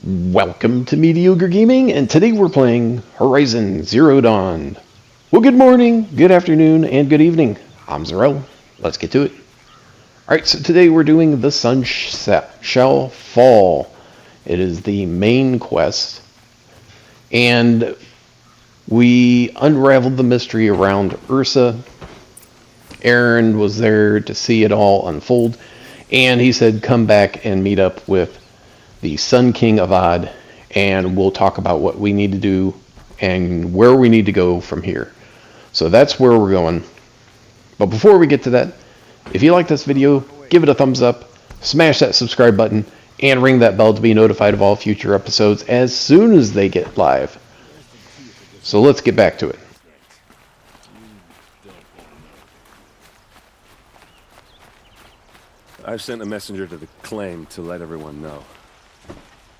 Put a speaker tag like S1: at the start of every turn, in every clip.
S1: Welcome to Mediocre Gaming, and today we're playing Horizon Zero Dawn. Well, good morning, good afternoon, and good evening. I'm Zarel. Let's get to it. Alright, so today we're doing The Sun Shall Fall. It is the main quest, and we unraveled the mystery around Ursa. Aaron was there to see it all unfold, and he said come back and meet up with the Sun King Avad, and we'll talk about what we need to do and where we need to go from here. So that's where we're going. But before we get to that, if you like this video, give it a thumbs up, smash that subscribe button, and ring that bell to be notified of all future episodes as soon as they get live. So let's get back to it.
S2: I've sent a messenger to the claim to let everyone know.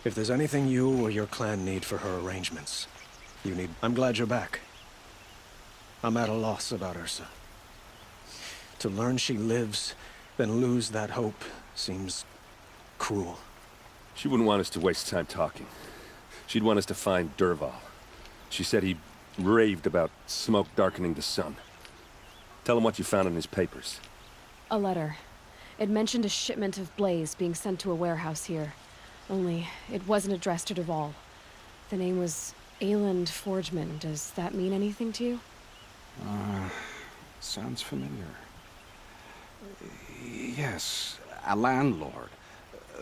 S3: If there's anything you or your clan need for her arrangements, I'm glad you're back. I'm at a loss about Ursa. To learn she lives, then lose that hope, seems cruel.
S2: She wouldn't want us to waste time talking. She'd want us to find Dervahl. She said he raved about smoke darkening the sun. Tell him what you found in his papers.
S4: A letter. It mentioned a shipment of blaze being sent to a warehouse here. Only, it wasn't addressed to Dervahl. The name was Ayland Forgeman. Does that mean anything to you?
S5: Sounds familiar. Yes, a landlord.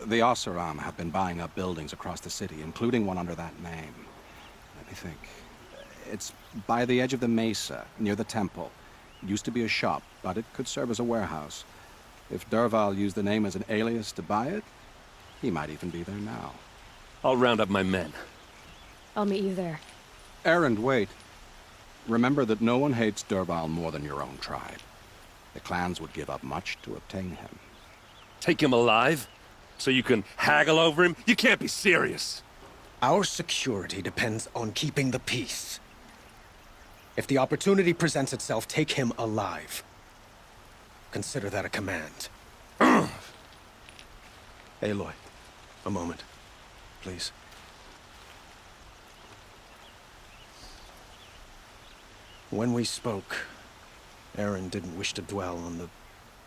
S5: The Oseram have been buying up buildings across the city, including one under that name. Let me think. It's by the edge of the mesa, near the temple. It used to be a shop, but it could serve as a warehouse. If Dervahl used the name as an alias to buy it, he might even be there now.
S2: I'll round up my men.
S4: I'll meet you there.
S5: Erend, wait. Remember that no one hates Dervahl more than your own tribe. The clans would give up much to obtain him.
S2: Take him alive? So you can haggle over him? You can't be serious!
S3: Our security depends on keeping the peace. If the opportunity presents itself, take him alive. Consider that a command. Aloy, a moment, please. When we spoke, Aaron didn't wish to dwell on the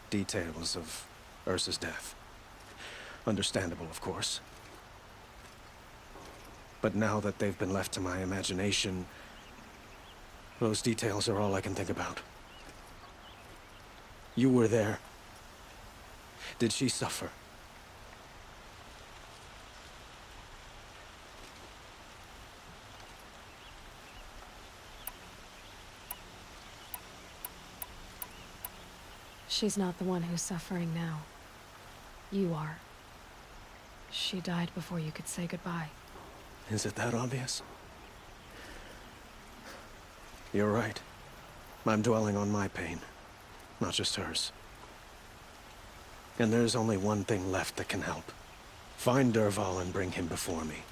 S3: details of Ursa's death. Understandable, of course. But now that they've been left to my imagination, those details are all I can think about. You were there. Did she suffer?
S4: She's not the one who's suffering now. You are. She died before you could say goodbye.
S3: Is it that obvious? You're right. I'm dwelling on my pain, not just hers. And there's only one thing left that can help. Find Dervahl and bring him before me.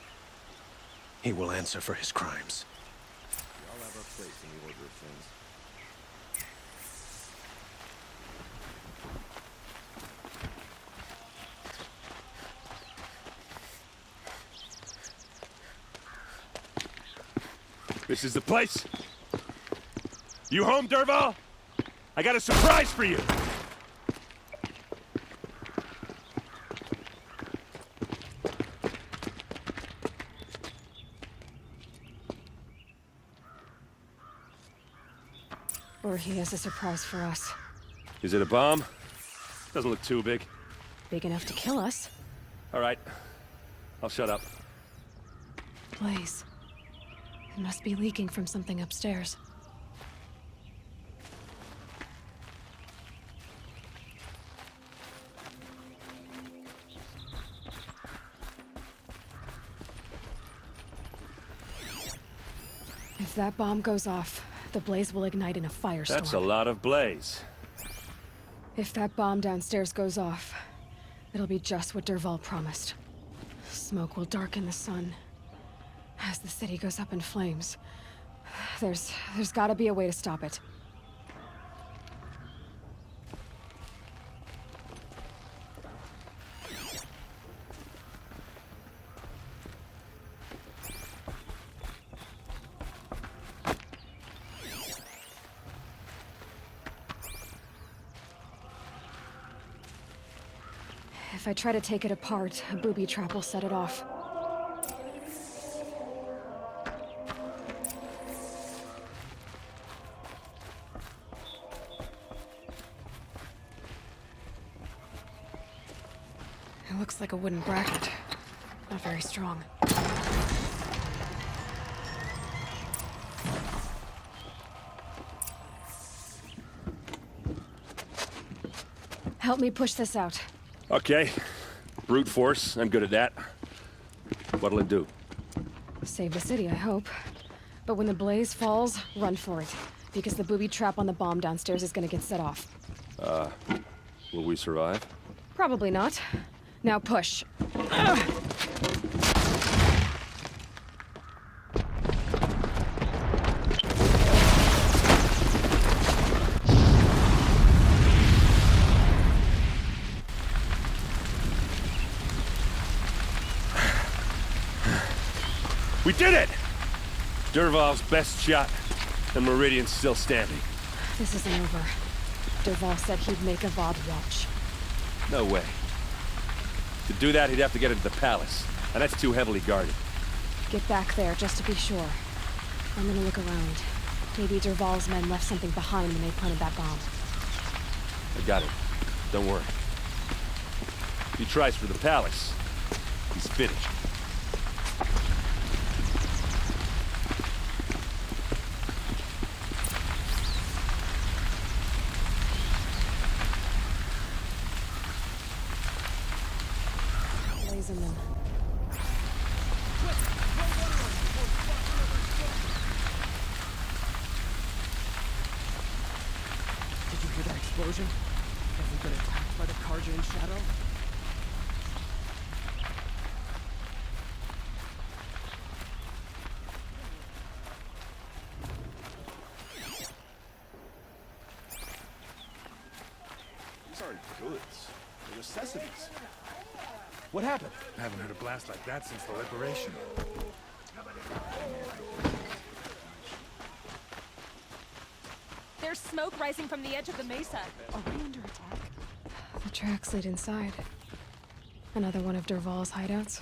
S3: He will answer for his crimes.
S2: We all have our place in the order of things. This is the place? You home, Dervahl? I got a surprise for you!
S4: Or he has a surprise for us.
S2: Is it a bomb? Doesn't look too big.
S4: Big enough to kill us.
S2: All right. I'll shut up.
S4: Blaze. It must be leaking from something upstairs. If that bomb goes off, the blaze will ignite in a firestorm.
S2: That's a lot of blaze.
S4: If that bomb downstairs goes off, it'll be just what Dervahl promised. Smoke will darken the sun. As the city goes up in flames, there's gotta be a way to stop it. If I try to take it apart, a booby trap will set it off. It looks like a wooden bracket. Not very strong. Help me push this out.
S2: Okay. Brute force, I'm good at that. What'll it do?
S4: Save the city, I hope. But when the blaze falls, run for it. Because the booby trap on the bomb downstairs is gonna get set off.
S2: Will we survive?
S4: Probably not. Now push.
S2: We did it! Dervahl's best shot, and Meridian's still standing.
S4: This isn't over. Dervahl said he'd make a Avad watch.
S2: No way. To do that, he'd have to get into the palace, and that's too heavily guarded.
S4: Get back there, just to be sure. I'm gonna look around. Maybe Dervahl's men left something behind when they planted that bomb.
S2: I got it. Don't worry. If he tries for the palace, he's finished.
S4: Blazing them.
S3: Did you hear that explosion? Have we been attacked by the Karja in shadow?
S6: These aren't goods. They're necessities.
S3: What happened?
S6: I haven't heard a blast like that since the liberation.
S7: There's smoke rising from the edge of the mesa. Are we under attack?
S4: The tracks lead inside. Another one of Dervahl's hideouts.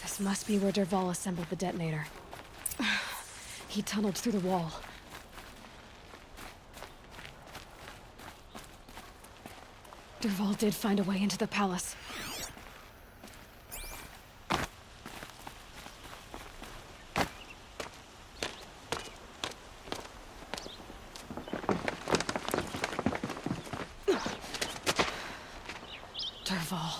S4: This must be where Dervahl assembled the detonator. He tunneled through the wall. Dervahl did find a way into the palace. Dervahl.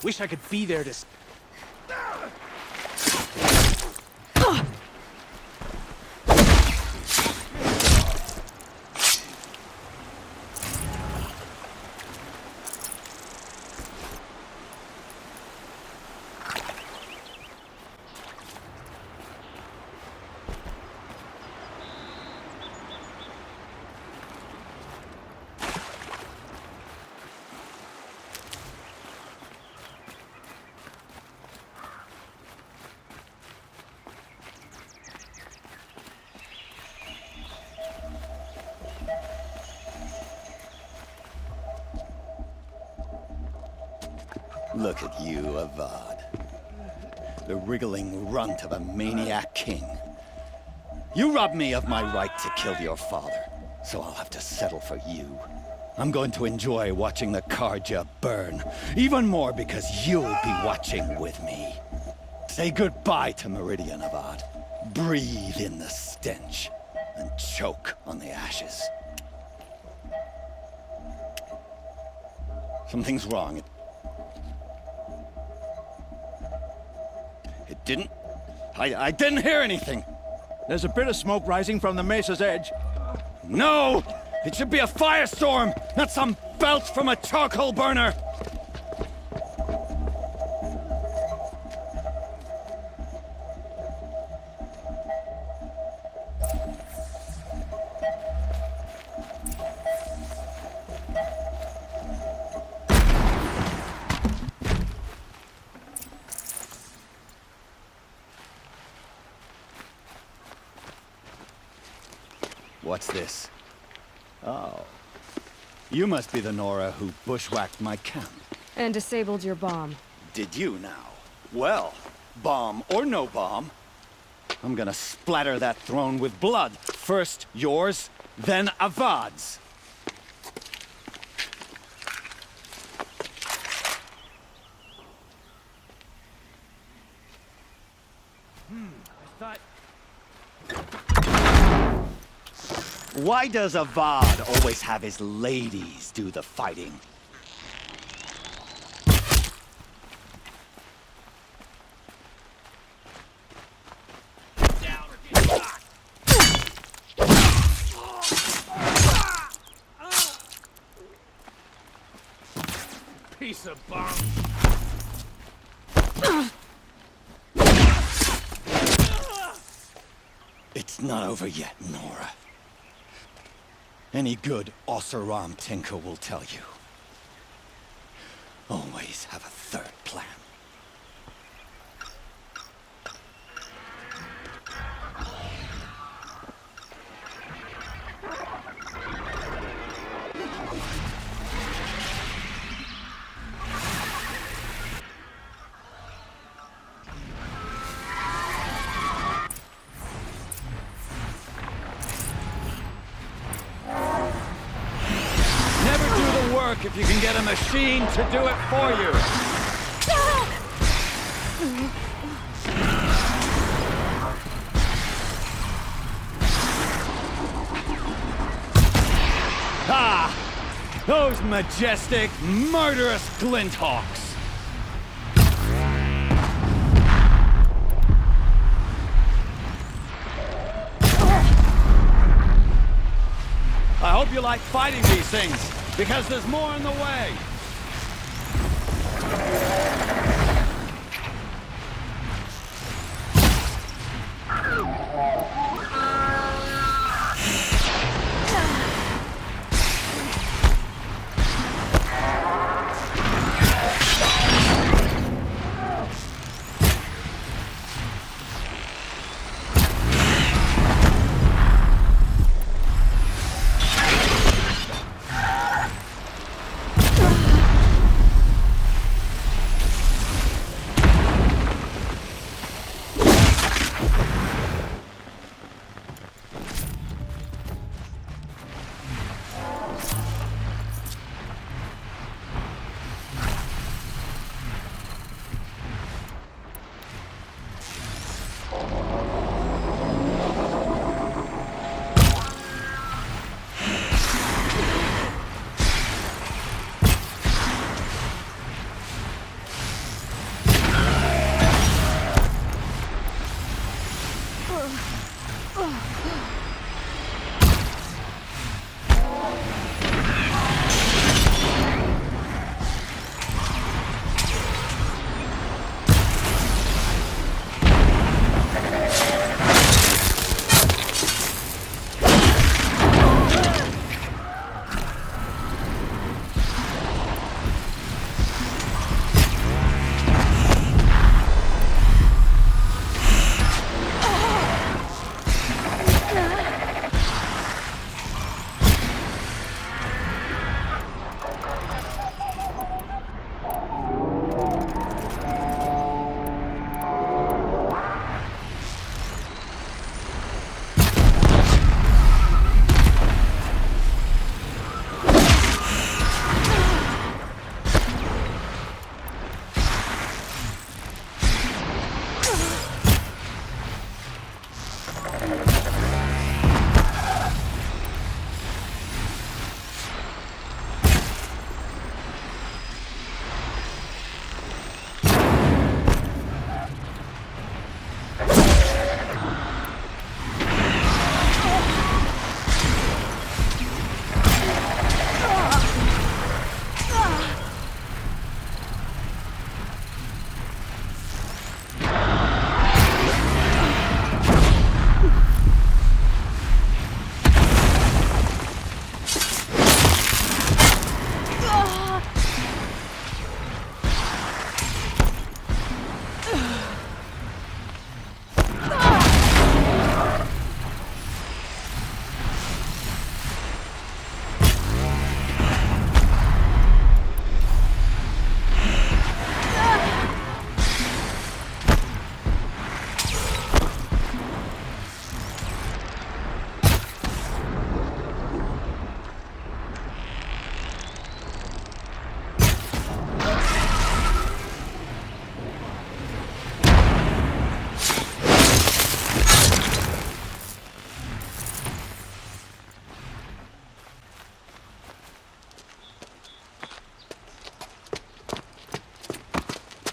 S3: Wish I could be there to...
S8: Look at you, Avad. The wriggling runt of a maniac king. You robbed me of my right to kill your father, so I'll have to settle for you. I'm going to enjoy watching the Karja burn. Even more because you'll be watching with me. Say goodbye to Meridian, Avad. Breathe in the stench and choke on the ashes. Something's wrong. It didn't... I didn't hear anything.
S9: There's a bit of smoke rising from the mesa's edge.
S8: No! It should be a firestorm, not some belch from a charcoal burner! What's this? Oh. You must be the Nora who bushwhacked my camp.
S4: And disabled your bomb.
S8: Did you now? Well, bomb or no bomb, I'm gonna splatter that throne with blood. First yours, then Avad's. Why does Avad always have his ladies do the fighting?
S6: Piece of bomb.
S8: It's not over yet, Nora. Any good Oseram tinker will tell you. Always have a third plan. If you can get a machine to do it for you. Ah! Those majestic, murderous glinthawks! I hope you like fighting these things. Because there's more in the way!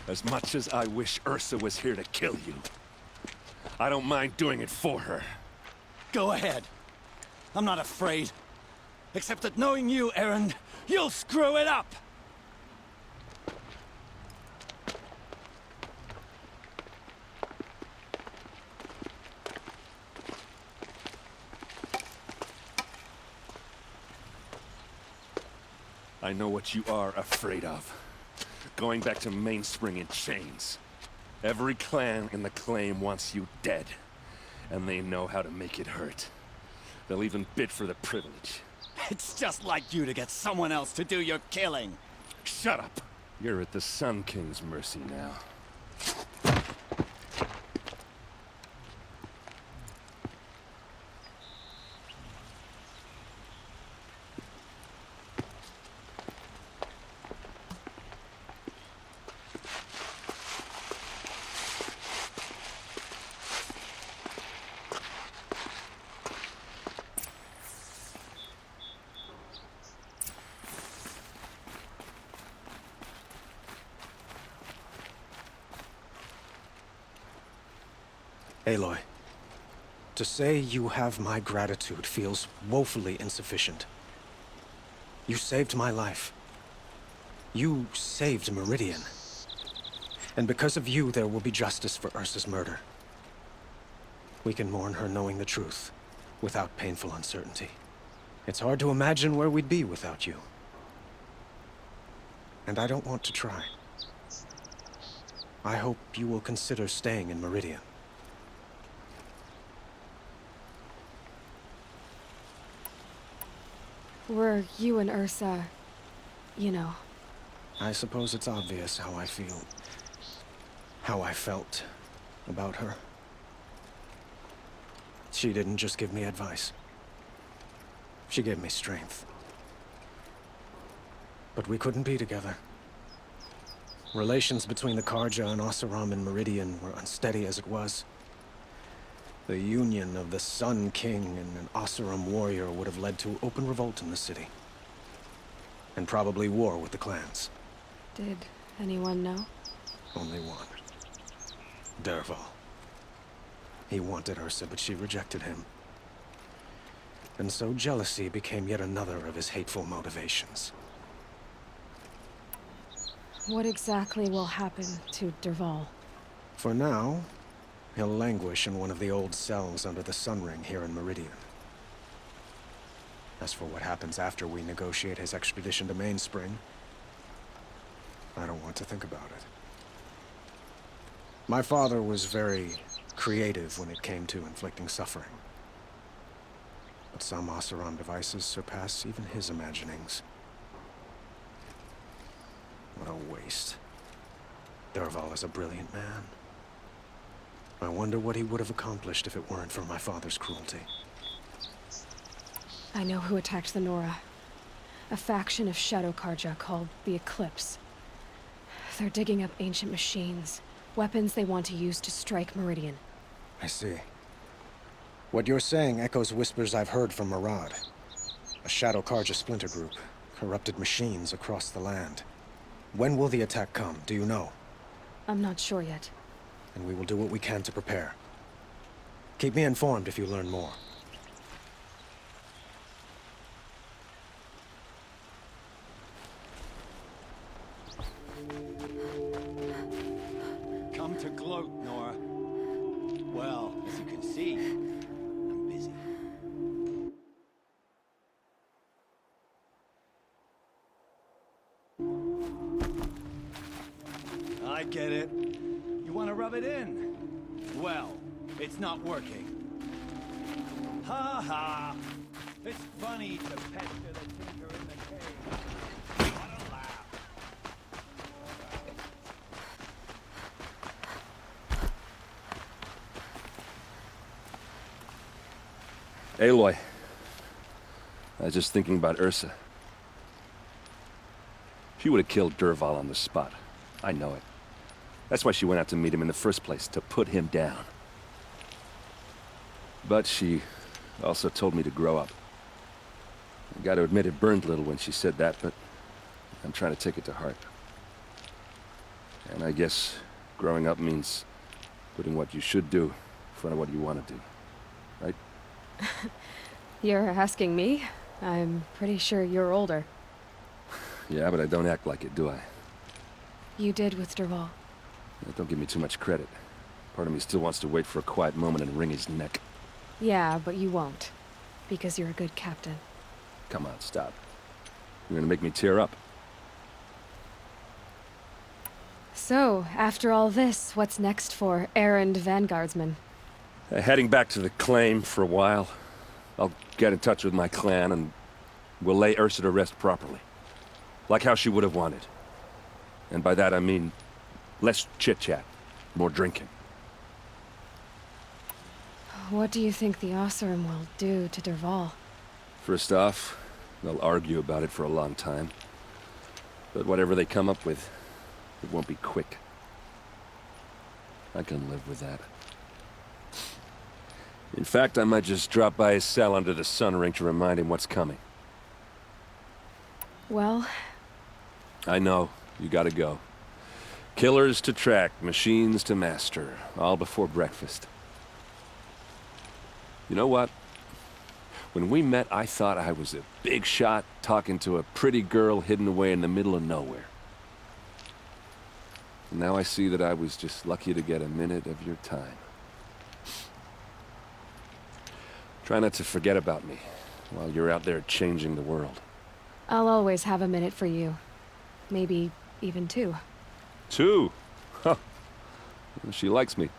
S2: As much as I wish Ursa was here to kill you, I don't mind doing it for her.
S8: Go ahead. I'm not afraid. Except that knowing you, Aaron, you'll screw it up!
S2: I know what you are afraid of. Going back to Mainspring in chains. Every clan in the claim wants you dead. And they know how to make it hurt. They'll even bid for the privilege.
S8: It's just like you to get someone else to do your killing.
S2: Shut up! You're at the Sun King's mercy now.
S3: Aloy, to say you have my gratitude feels woefully insufficient. You saved my life. You saved Meridian. And because of you, there will be justice for Ursa's murder. We can mourn her knowing the truth, without painful uncertainty. It's hard to imagine where we'd be without you. And I don't want to try. I hope you will consider staying in Meridian.
S4: Were you and Ursa, you know?
S3: I suppose it's obvious how I feel. How I felt about her. She didn't just give me advice. She gave me strength. But we couldn't be together. Relations between the Karja and Oseram and Meridian were unsteady as it was. The union of the Sun King and an Oseram warrior would have led to open revolt in the city. And probably war with the clans.
S4: Did anyone know?
S3: Only one. Dervahl. He wanted Ursa, but she rejected him. And so jealousy became yet another of his hateful motivations.
S4: What exactly will happen to Dervahl?
S3: For now, he'll languish in one of the old cells under the Sun Ring here in Meridian. As for what happens after we negotiate his extradition to Mainspring, I don't want to think about it. My father was very creative when it came to inflicting suffering. But some Oseram devices surpass even his imaginings. What a waste. Dervahl is a brilliant man. I wonder what he would have accomplished if it weren't for my father's cruelty.
S4: I know who attacked the Nora. A faction of Shadow Karja called the Eclipse. They're digging up ancient machines, weapons they want to use to strike Meridian.
S3: I see. What you're saying echoes whispers I've heard from Murad. A Shadow Karja splinter group, corrupted machines across the land. When will the attack come, do you know?
S4: I'm not sure yet.
S3: And we will do what we can to prepare. Keep me informed if you learn more.
S8: Come to gloat, Nora. Well, as you can see, I'm busy. I get it. You want to rub it in? Well, it's not working. Ha ha! It's funny to pester the tinker in the cave. What a laugh.
S2: Aloy. I was just thinking about Ursa. She would have killed Dervahl on the spot. I know it. That's why she went out to meet him in the first place, to put him down. But she also told me to grow up. I gotta admit it burned a little when she said that, but I'm trying to take it to heart. And I guess growing up means putting what you should do in front of what you want to do. Right?
S4: You're asking me? I'm pretty sure you're older.
S2: Yeah, but I don't act like it, do I?
S4: You did with Derval.
S2: Don't give me too much credit. Part of me still wants to wait for a quiet moment and wring his neck.
S4: Yeah, but you won't. Because you're a good captain.
S2: Come on, stop. You're gonna make me tear up.
S4: So, after all this, what's next for errand vanguardsman?
S2: Heading back to the claim for a while. I'll get in touch with my clan and we'll lay Ursa to rest properly. Like how she would have wanted. And by that I mean less chit-chat, more drinking.
S4: What do you think the Oseram will do to Derval?
S2: First off, they'll argue about it for a long time. But whatever they come up with, it won't be quick. I can live with that. In fact, I might just drop by his cell under the sun ring to remind him what's coming.
S4: Well...
S2: I know, you gotta go. Killers to track, machines to master, all before breakfast. You know what? When we met, I thought I was a big shot talking to a pretty girl hidden away in the middle of nowhere. And now I see that I was just lucky to get a minute of your time. Try not to forget about me while you're out there changing the world.
S4: I'll always have a minute for you. Maybe even two.
S2: 2? Huh. She likes me.